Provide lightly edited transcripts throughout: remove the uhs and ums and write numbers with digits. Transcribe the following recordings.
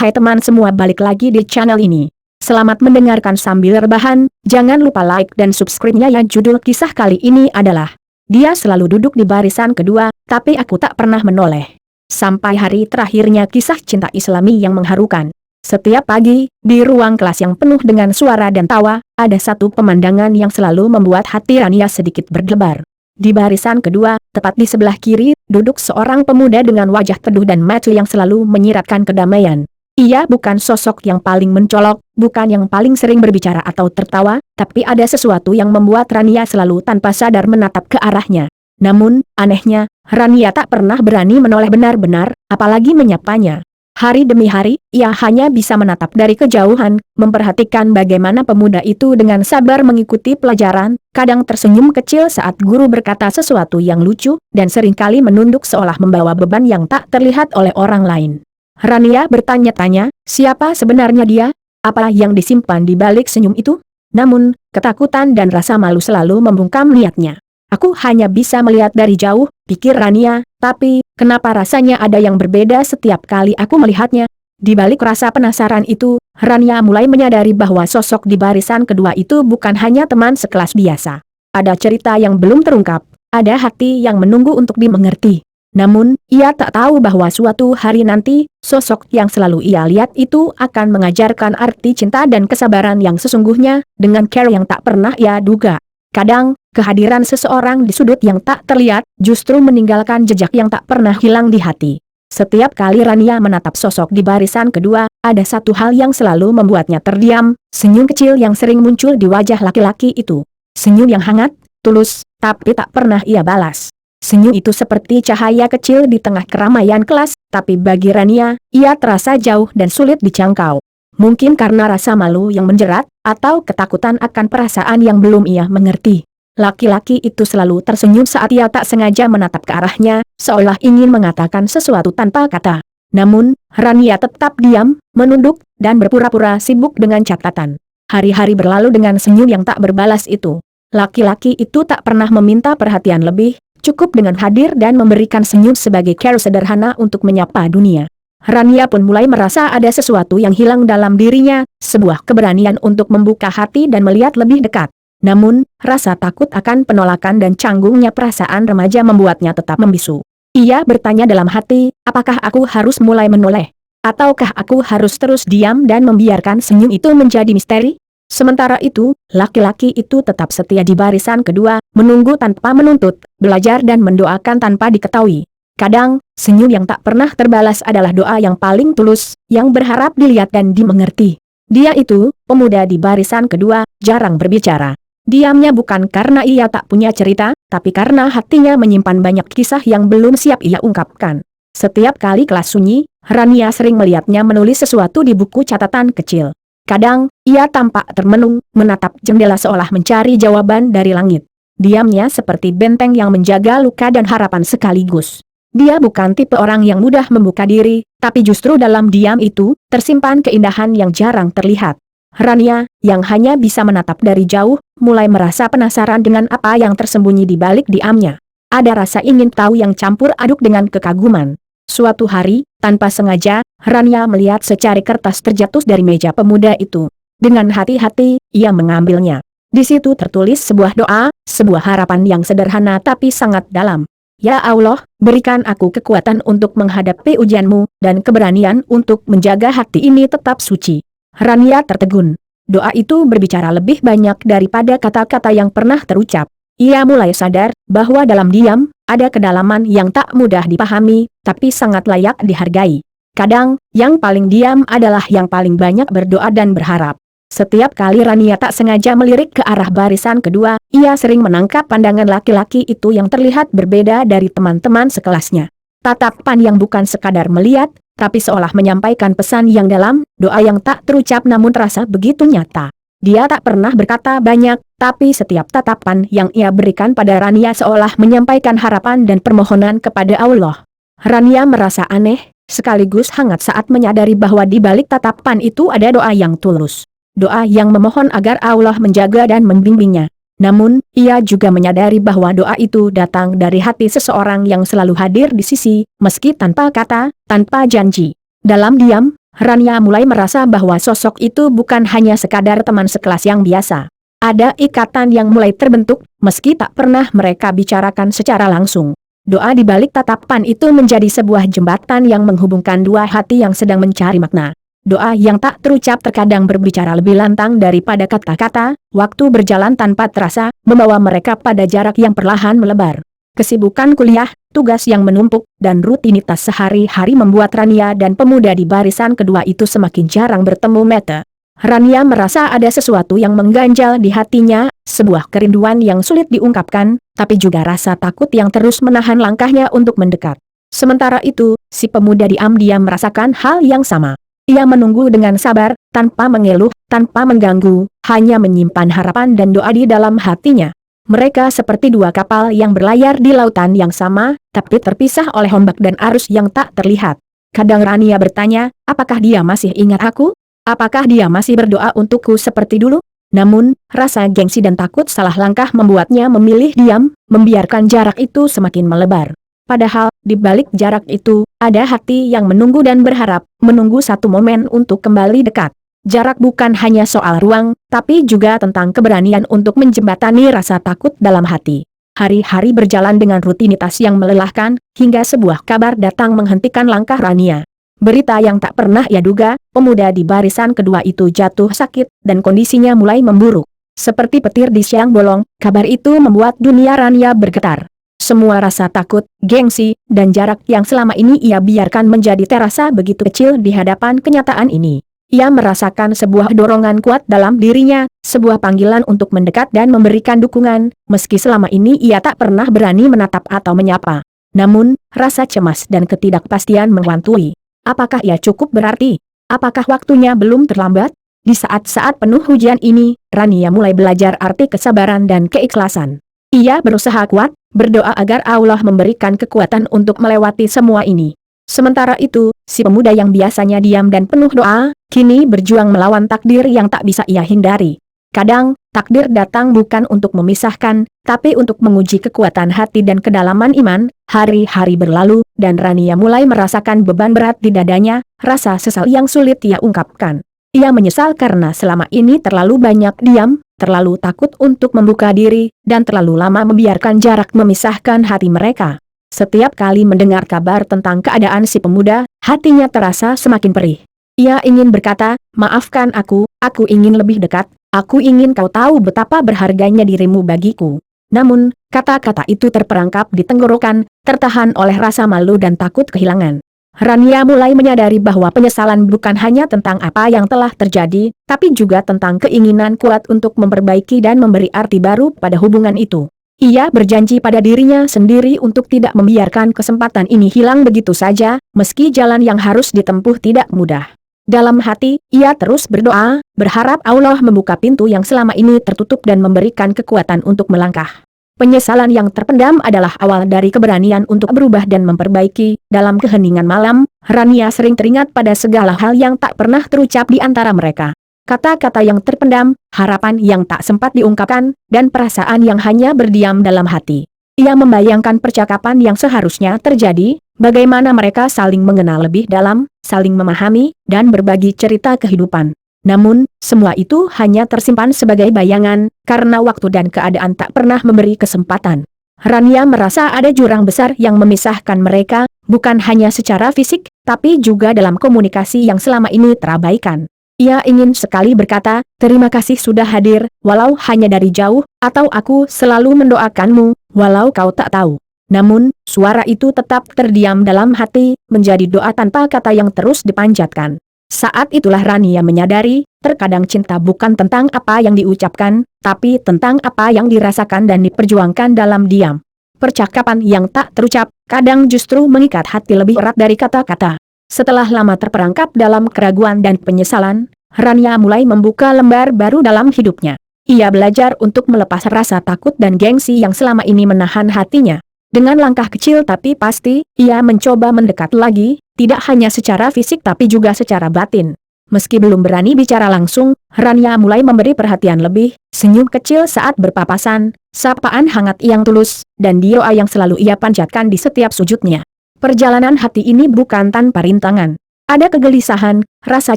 Hai teman semua, balik lagi di channel ini. Selamat mendengarkan sambil rebahan, jangan lupa like dan subscribe-nya ya. Judul kisah kali ini adalah Dia Selalu Duduk di Barisan Kedua, Tapi Aku Tak Pernah Menoleh. Sampai hari terakhirnya kisah cinta Islami yang mengharukan. Setiap pagi, di ruang kelas yang penuh dengan suara dan tawa, ada satu pemandangan yang selalu membuat hati Rania sedikit berdebar. Di barisan kedua, tepat di sebelah kiri, duduk seorang pemuda dengan wajah teduh dan mata yang selalu menyiratkan kedamaian. Ia bukan sosok yang paling mencolok, bukan yang paling sering berbicara atau tertawa, tapi ada sesuatu yang membuat Rania selalu tanpa sadar menatap ke arahnya. Namun, anehnya, Rania tak pernah berani menoleh benar-benar, apalagi menyapanya. Hari demi hari, ia hanya bisa menatap dari kejauhan, memperhatikan bagaimana pemuda itu dengan sabar mengikuti pelajaran, kadang tersenyum kecil saat guru berkata sesuatu yang lucu, dan seringkali menunduk seolah membawa beban yang tak terlihat oleh orang lain. Rania bertanya-tanya, siapa sebenarnya dia? Apa yang disimpan di balik senyum itu? Namun, ketakutan dan rasa malu selalu membungkam niatnya. Aku hanya bisa melihat dari jauh, pikir Rania, tapi, kenapa rasanya ada yang berbeda setiap kali aku melihatnya? Di balik rasa penasaran itu, Rania mulai menyadari bahwa sosok di barisan kedua itu bukan hanya teman sekelas biasa. Ada cerita yang belum terungkap, ada hati yang menunggu untuk dimengerti. Namun, ia tak tahu bahwa suatu hari nanti, sosok yang selalu ia lihat itu akan mengajarkan arti cinta dan kesabaran yang sesungguhnya, dengan cara yang tak pernah ia duga. Kadang, kehadiran seseorang di sudut yang tak terlihat, justru meninggalkan jejak yang tak pernah hilang di hati. Setiap kali Rania menatap sosok di barisan kedua, ada satu hal yang selalu membuatnya terdiam, senyum kecil yang sering muncul di wajah laki-laki itu. Senyum yang hangat, tulus, tapi tak pernah ia balas. Senyum itu seperti cahaya kecil di tengah keramaian kelas, tapi bagi Rania, ia terasa jauh dan sulit dijangkau. Mungkin karena rasa malu yang menjerat, atau ketakutan akan perasaan yang belum ia mengerti. Laki-laki itu selalu tersenyum saat ia tak sengaja menatap ke arahnya, seolah ingin mengatakan sesuatu tanpa kata. Namun, Rania tetap diam, menunduk, dan berpura-pura sibuk dengan catatan. Hari-hari berlalu dengan senyum yang tak berbalas itu. Laki-laki itu tak pernah meminta perhatian lebih, cukup dengan hadir dan memberikan senyum sebagai cara sederhana untuk menyapa dunia. Rania pun mulai merasa ada sesuatu yang hilang dalam dirinya, sebuah keberanian untuk membuka hati dan melihat lebih dekat. Namun, rasa takut akan penolakan dan canggungnya perasaan remaja membuatnya tetap membisu. Ia bertanya dalam hati, apakah aku harus mulai menoleh? Ataukah aku harus terus diam dan membiarkan senyum itu menjadi misteri? Sementara itu, laki-laki itu tetap setia di barisan kedua, menunggu tanpa menuntut, belajar dan mendoakan tanpa diketahui. Kadang, senyum yang tak pernah terbalas adalah doa yang paling tulus, yang berharap dilihat dan dimengerti. Dia itu, pemuda di barisan kedua, jarang berbicara. Diamnya bukan karena ia tak punya cerita, tapi karena hatinya menyimpan banyak kisah yang belum siap ia ungkapkan. Setiap kali kelas sunyi, Rania sering melihatnya menulis sesuatu di buku catatan kecil. Kadang, ia tampak termenung, menatap jendela seolah mencari jawaban dari langit. Diamnya seperti benteng yang menjaga luka dan harapan sekaligus. Dia bukan tipe orang yang mudah membuka diri, tapi justru dalam diam itu, tersimpan keindahan yang jarang terlihat. Rania, yang hanya bisa menatap dari jauh, mulai merasa penasaran dengan apa yang tersembunyi di balik diamnya. Ada rasa ingin tahu yang campur aduk dengan kekaguman. Suatu hari, tanpa sengaja, Rania melihat secari kertas terjatuh dari meja pemuda itu. Dengan hati-hati, ia mengambilnya. Di situ tertulis sebuah doa, sebuah harapan yang sederhana tapi sangat dalam. Ya Allah, berikan aku kekuatan untuk menghadapi ujianmu, dan keberanian untuk menjaga hati ini tetap suci. Rania tertegun. Doa itu berbicara lebih banyak daripada kata-kata yang pernah terucap. Ia mulai sadar, bahwa dalam diam, ada kedalaman yang tak mudah dipahami, tapi sangat layak dihargai. Kadang, yang paling diam adalah yang paling banyak berdoa dan berharap. Setiap kali Rania tak sengaja melirik ke arah barisan kedua, ia sering menangkap pandangan laki-laki itu yang terlihat berbeda dari teman-teman sekelasnya. Tatapan yang bukan sekadar melihat, tapi seolah menyampaikan pesan yang dalam, doa yang tak terucap namun terasa begitu nyata. Dia tak pernah berkata banyak, tapi setiap tatapan yang ia berikan pada Rania seolah menyampaikan harapan dan permohonan kepada Allah. Rania merasa aneh, sekaligus hangat saat menyadari bahwa di balik tatapan itu ada doa yang tulus. Doa yang memohon agar Allah menjaga dan membimbingnya. Namun, ia juga menyadari bahwa doa itu datang dari hati seseorang yang selalu hadir di sisi, meski tanpa kata, tanpa janji. Dalam diam, Rania mulai merasa bahwa sosok itu bukan hanya sekadar teman sekelas yang biasa. Ada ikatan yang mulai terbentuk, meski tak pernah mereka bicarakan secara langsung. Doa di balik tatapan itu menjadi sebuah jembatan yang menghubungkan dua hati yang sedang mencari makna. Doa yang tak terucap terkadang berbicara lebih lantang daripada kata-kata, waktu berjalan tanpa terasa, membawa mereka pada jarak yang perlahan melebar. Kesibukan kuliah, tugas yang menumpuk, dan rutinitas sehari-hari membuat Rania dan pemuda di barisan kedua itu semakin jarang bertemu mata. Rania merasa ada sesuatu yang mengganjal di hatinya, sebuah kerinduan yang sulit diungkapkan, tapi juga rasa takut yang terus menahan langkahnya untuk mendekat. Sementara itu, si pemuda diam-diam merasakan hal yang sama. Ia menunggu dengan sabar, tanpa mengeluh, tanpa mengganggu, hanya menyimpan harapan dan doa di dalam hatinya. Mereka seperti dua kapal yang berlayar di lautan yang sama, tapi terpisah oleh ombak dan arus yang tak terlihat. Kadang Rania bertanya, apakah dia masih ingat aku? Apakah dia masih berdoa untukku seperti dulu? Namun, rasa gengsi dan takut salah langkah membuatnya memilih diam, membiarkan jarak itu semakin melebar. Padahal, di balik jarak itu, ada hati yang menunggu dan berharap, menunggu satu momen untuk kembali dekat. Jarak bukan hanya soal ruang, tapi juga tentang keberanian untuk menjembatani rasa takut dalam hati. Hari-hari berjalan dengan rutinitas yang melelahkan, hingga sebuah kabar datang menghentikan langkah Rania. Berita yang tak pernah ia duga, pemuda di barisan kedua itu jatuh sakit, dan kondisinya mulai memburuk. Seperti petir di siang bolong, kabar itu membuat dunia Rania bergetar. Semua rasa takut, gengsi, dan jarak yang selama ini ia biarkan menjadi terasa begitu kecil di hadapan kenyataan ini. Ia merasakan sebuah dorongan kuat dalam dirinya, sebuah panggilan untuk mendekat dan memberikan dukungan, meski selama ini ia tak pernah berani menatap atau menyapa. Namun, rasa cemas dan ketidakpastian menghantui. Apakah ia cukup berarti? Apakah waktunya belum terlambat? Di saat-saat penuh hujan ini, Rania mulai belajar arti kesabaran dan keikhlasan. Ia berusaha kuat, berdoa agar Allah memberikan kekuatan untuk melewati semua ini. Sementara itu, si pemuda yang biasanya diam dan penuh doa, kini berjuang melawan takdir yang tak bisa ia hindari. Kadang, takdir datang bukan untuk memisahkan, tapi untuk menguji kekuatan hati dan kedalaman iman. Hari-hari berlalu, dan Rania mulai merasakan beban berat di dadanya, rasa sesal yang sulit ia ungkapkan. Ia menyesal karena selama ini terlalu banyak diam, terlalu takut untuk membuka diri, dan terlalu lama membiarkan jarak memisahkan hati mereka. Setiap kali mendengar kabar tentang keadaan si pemuda, hatinya terasa semakin perih. Ia ingin berkata, maafkan aku ingin lebih dekat, aku ingin kau tahu betapa berharganya dirimu bagiku. Namun, kata-kata itu terperangkap di tenggorokan, tertahan oleh rasa malu dan takut kehilangan. Rania mulai menyadari bahwa penyesalan bukan hanya tentang apa yang telah terjadi, tapi juga tentang keinginan kuat untuk memperbaiki dan memberi arti baru pada hubungan itu. Ia berjanji pada dirinya sendiri untuk tidak membiarkan kesempatan ini hilang begitu saja, meski jalan yang harus ditempuh tidak mudah. Dalam hati, ia terus berdoa, berharap Allah membuka pintu yang selama ini tertutup dan memberikan kekuatan untuk melangkah. Penyesalan yang terpendam adalah awal dari keberanian untuk berubah dan memperbaiki. Dalam keheningan malam, Rania sering teringat pada segala hal yang tak pernah terucap di antara mereka. Kata-kata yang terpendam, harapan yang tak sempat diungkapkan, dan perasaan yang hanya berdiam dalam hati. Ia membayangkan percakapan yang seharusnya terjadi, bagaimana mereka saling mengenal lebih dalam, saling memahami, dan berbagi cerita kehidupan. Namun, semua itu hanya tersimpan sebagai bayangan, karena waktu dan keadaan tak pernah memberi kesempatan. Rania merasa ada jurang besar yang memisahkan mereka, bukan hanya secara fisik, tapi juga dalam komunikasi yang selama ini terabaikan. Ia ingin sekali berkata, terima kasih sudah hadir, walau hanya dari jauh, atau aku selalu mendoakanmu, walau kau tak tahu. Namun, suara itu tetap terdiam dalam hati, menjadi doa tanpa kata yang terus dipanjatkan. Saat itulah Rania menyadari, terkadang cinta bukan tentang apa yang diucapkan, tapi tentang apa yang dirasakan dan diperjuangkan dalam diam. Percakapan yang tak terucap, kadang justru mengikat hati lebih erat dari kata-kata. Setelah lama terperangkap dalam keraguan dan penyesalan, Rania mulai membuka lembar baru dalam hidupnya. Ia belajar untuk melepas rasa takut dan gengsi yang selama ini menahan hatinya. Dengan langkah kecil tapi pasti, ia mencoba mendekat lagi, tidak hanya secara fisik tapi juga secara batin. Meski belum berani bicara langsung, Rania mulai memberi perhatian lebih, senyum kecil saat berpapasan, sapaan hangat yang tulus, dan doa yang selalu ia panjatkan di setiap sujudnya. Perjalanan hati ini bukan tanpa rintangan. Ada kegelisahan, rasa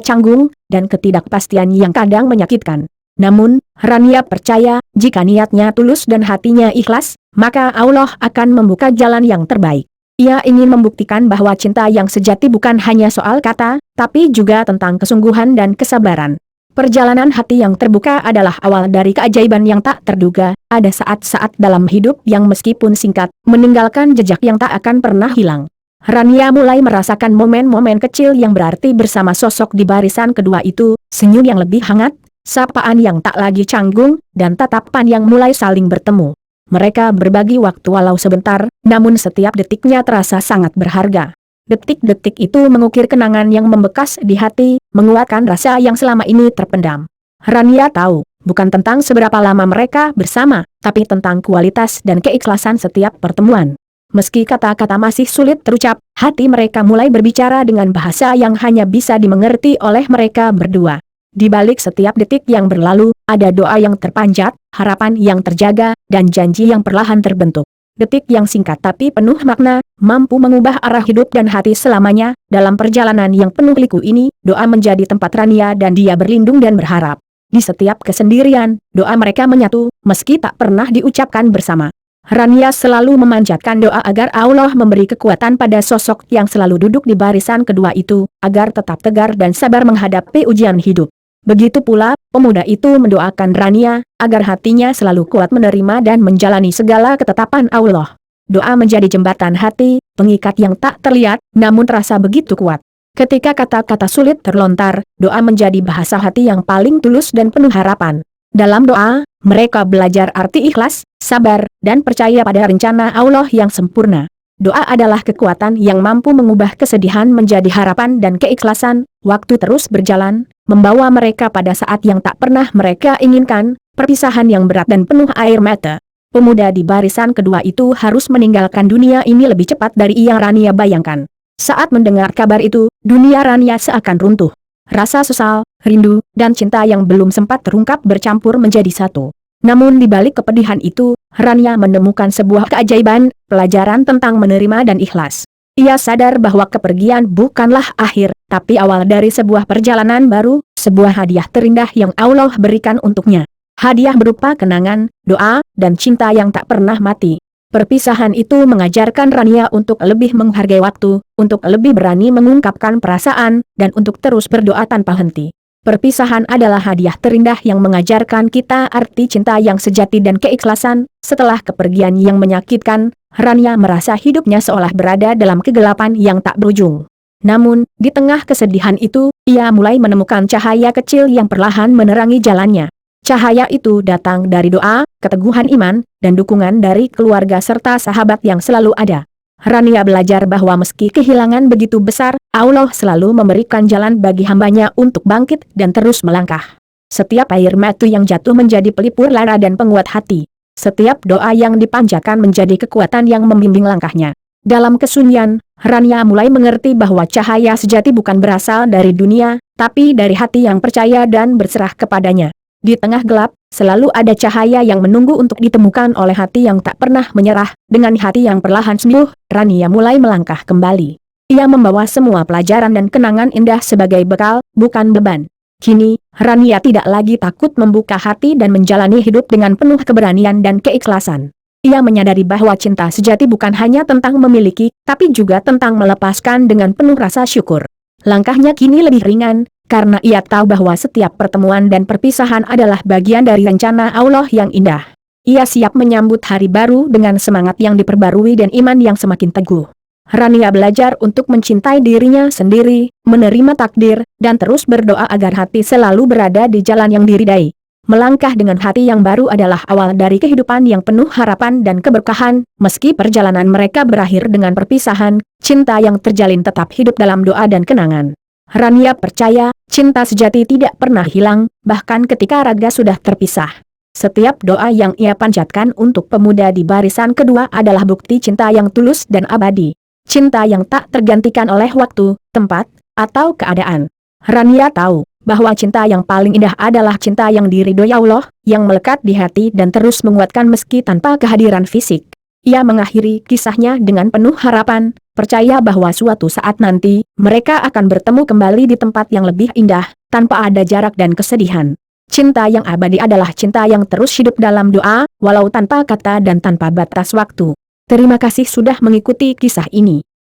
canggung, dan ketidakpastian yang kadang menyakitkan. Namun, Rania percaya, jika niatnya tulus dan hatinya ikhlas, maka Allah akan membuka jalan yang terbaik. Ia ingin membuktikan bahwa cinta yang sejati bukan hanya soal kata, tapi juga tentang kesungguhan dan kesabaran. Perjalanan hati yang terbuka adalah awal dari keajaiban yang tak terduga. Ada saat-saat dalam hidup yang meskipun singkat, meninggalkan jejak yang tak akan pernah hilang. Rania mulai merasakan momen-momen kecil yang berarti bersama sosok di barisan kedua itu, senyum yang lebih hangat, sapaan yang tak lagi canggung, dan tatapan yang mulai saling bertemu. Mereka berbagi waktu walau sebentar, namun setiap detiknya terasa sangat berharga. Detik-detik itu mengukir kenangan yang membekas di hati, menguatkan rasa yang selama ini terpendam. Rania tahu, bukan tentang seberapa lama mereka bersama, tapi tentang kualitas dan keikhlasan setiap pertemuan. Meski kata-kata masih sulit terucap, hati mereka mulai berbicara dengan bahasa yang hanya bisa dimengerti oleh mereka berdua. Di balik setiap detik yang berlalu, ada doa yang terpanjat, harapan yang terjaga, dan janji yang perlahan terbentuk. Detik yang singkat tapi penuh makna, mampu mengubah arah hidup dan hati selamanya. Dalam perjalanan yang penuh liku ini, doa menjadi tempat Rania dan dia berlindung dan berharap. Di setiap kesendirian, doa mereka menyatu, meski tak pernah diucapkan bersama. Rania selalu memanjatkan doa agar Allah memberi kekuatan pada sosok yang selalu duduk di barisan kedua itu, agar tetap tegar dan sabar menghadapi ujian hidup. Begitu pula, pemuda itu mendoakan Rania, agar hatinya selalu kuat menerima dan menjalani segala ketetapan Allah. Doa menjadi jembatan hati, pengikat yang tak terlihat, namun terasa begitu kuat. Ketika kata-kata sulit terlontar, doa menjadi bahasa hati yang paling tulus dan penuh harapan. Dalam doa, mereka belajar arti ikhlas, sabar, dan percaya pada rencana Allah yang sempurna. Doa adalah kekuatan yang mampu mengubah kesedihan menjadi harapan dan keikhlasan. Waktu terus berjalan, membawa mereka pada saat yang tak pernah mereka inginkan, perpisahan yang berat dan penuh air mata. Pemuda di barisan kedua itu harus meninggalkan dunia ini lebih cepat dari yang Rania bayangkan. Saat mendengar kabar itu, dunia Rania seakan runtuh. Rasa sesal, rindu, dan cinta yang belum sempat terungkap bercampur menjadi satu. Namun di balik kepedihan itu, Rania menemukan sebuah keajaiban, pelajaran tentang menerima dan ikhlas. Ia sadar bahwa kepergian bukanlah akhir, tapi awal dari sebuah perjalanan baru, sebuah hadiah terindah yang Allah berikan untuknya. Hadiah berupa kenangan, doa, dan cinta yang tak pernah mati. Perpisahan itu mengajarkan Rania untuk lebih menghargai waktu, untuk lebih berani mengungkapkan perasaan, dan untuk terus berdoa tanpa henti. Perpisahan adalah hadiah terindah yang mengajarkan kita arti cinta yang sejati dan keikhlasan. Setelah kepergian yang menyakitkan, Rania merasa hidupnya seolah berada dalam kegelapan yang tak berujung. Namun, di tengah kesedihan itu, ia mulai menemukan cahaya kecil yang perlahan menerangi jalannya. Cahaya itu datang dari doa, keteguhan iman, dan dukungan dari keluarga serta sahabat yang selalu ada. Rania belajar bahwa meski kehilangan begitu besar, Allah selalu memberikan jalan bagi hambanya untuk bangkit dan terus melangkah. Setiap air mata yang jatuh menjadi pelipur lara dan penguat hati. Setiap doa yang dipanjatkan menjadi kekuatan yang membimbing langkahnya. Dalam kesunyian, Rania mulai mengerti bahwa cahaya sejati bukan berasal dari dunia, tapi dari hati yang percaya dan berserah kepadanya. Di tengah gelap, selalu ada cahaya yang menunggu untuk ditemukan oleh hati yang tak pernah menyerah. Dengan hati yang perlahan sembuh, Rania mulai melangkah kembali. Ia membawa semua pelajaran dan kenangan indah sebagai bekal, bukan beban. Kini, Rania tidak lagi takut membuka hati dan menjalani hidup dengan penuh keberanian dan keikhlasan. Ia menyadari bahwa cinta sejati bukan hanya tentang memiliki, tapi juga tentang melepaskan dengan penuh rasa syukur. Langkahnya kini lebih ringan, karena ia tahu bahwa setiap pertemuan dan perpisahan adalah bagian dari rencana Allah yang indah. Ia siap menyambut hari baru dengan semangat yang diperbarui dan iman yang semakin teguh. Rania belajar untuk mencintai dirinya sendiri, menerima takdir, dan terus berdoa agar hati selalu berada di jalan yang diridai. Melangkah dengan hati yang baru adalah awal dari kehidupan yang penuh harapan dan keberkahan. Meski perjalanan mereka berakhir dengan perpisahan, cinta yang terjalin tetap hidup dalam doa dan kenangan. Rania percaya, cinta sejati tidak pernah hilang, bahkan ketika raga sudah terpisah. Setiap doa yang ia panjatkan untuk pemuda di barisan kedua adalah bukti cinta yang tulus dan abadi. Cinta yang tak tergantikan oleh waktu, tempat, atau keadaan. Rania tahu bahwa cinta yang paling indah adalah cinta yang diridhoi Allah, yang melekat di hati dan terus menguatkan meski tanpa kehadiran fisik. Ia mengakhiri kisahnya dengan penuh harapan, percaya bahwa suatu saat nanti, mereka akan bertemu kembali di tempat yang lebih indah, tanpa ada jarak dan kesedihan. Cinta yang abadi adalah cinta yang terus hidup dalam doa, walau tanpa kata dan tanpa batas waktu. Terima kasih sudah mengikuti kisah ini.